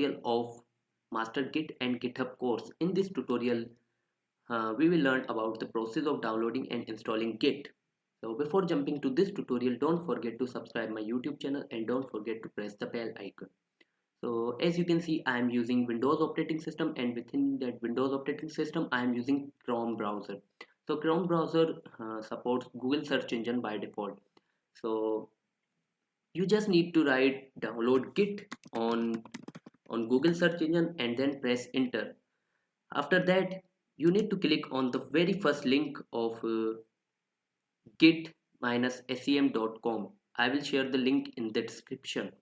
tutorial of Master Git and GitHub course. In this tutorial, we will learn about the process of downloading and installing Git. So before jumping to this tutorial, don't forget to subscribe my YouTube channel and don't forget to press the bell icon. So as you can see, I am using Windows operating system, and within that Windows operating system, I am using Chrome browser. So Chrome browser supports Google search engine by default. So you just need to write download Git on Google search engine and then press enter. After that, you need to click on the very first link of git-sem.com. I will share the link in the description.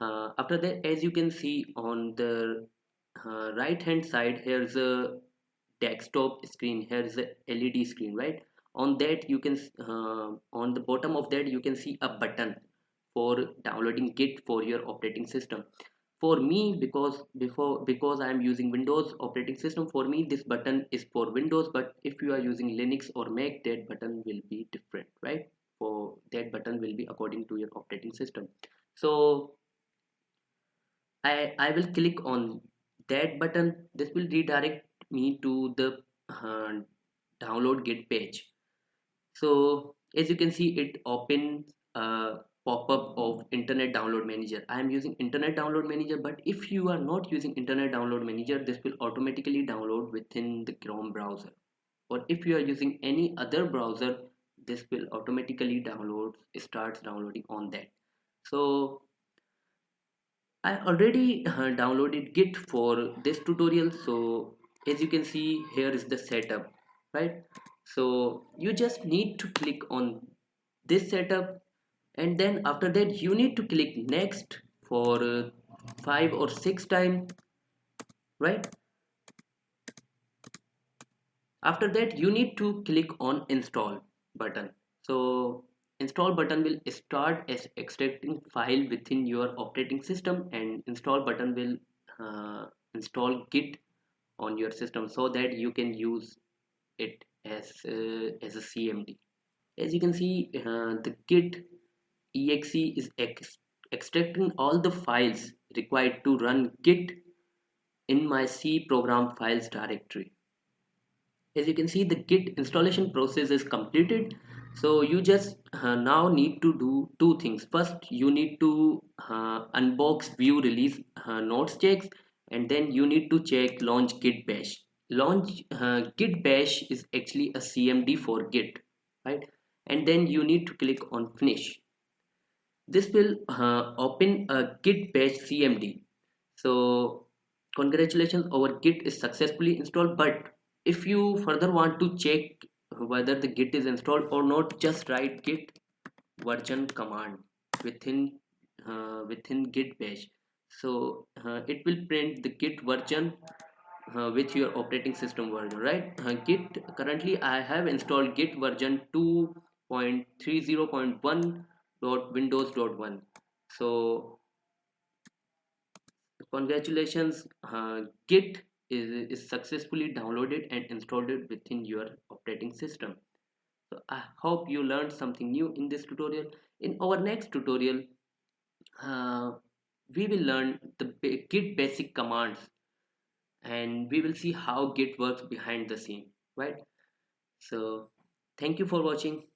After that, as you can see on the right hand side, here is a desktop screen, here is a LED screen, right? On that you can on the bottom of that you can see a button for downloading Git for your operating system. For me, because I am using Windows operating system, for me this button is for Windows, but if you are using Linux or Mac, that button will be different, right? For that button will be according to your operating system. So I will click on that button. This will redirect me to the download Git page. So as you can see, it opens a pop-up of Internet Download Manager. I am using Internet Download Manager, but if you are not using Internet Download Manager, this will automatically download within the Chrome browser. Or if you are using any other browser, this will automatically starts downloading on that. So I already downloaded Git for this tutorial. So as you can see, here is the setup, right? So you just need to click on this setup, and then after that you need to click next for 5 or 6 times, right? After that you need to click on install button. So install button will start as extracting file within your operating system, and install button will install Git on your system so that you can use it as a CMD. As you can see, the Git exe is extracting all the files required to run Git in my C program files directory. As you can see, the Git installation process is completed. So you just now need to do two things. First, you need to unbox view release notes checks, and then you need to check launch git bash. Launch git bash is actually a CMD for Git, right? And then you need to click on finish. This will open a git bash CMD. So congratulations, our Git is successfully installed. But if you further want to check whether the Git is installed or not, just write git version command within git bash. So it will print the Git version with your operating system version, right? Git, currently I have installed Git version 2.30.1.windows.1. So congratulations, Git is successfully downloaded and installed within your operating system. So I hope you learned something new in this tutorial. In our next tutorial, uh, we will learn the Git basic commands, and we will see how Git works behind the scene, right? So thank you for watching.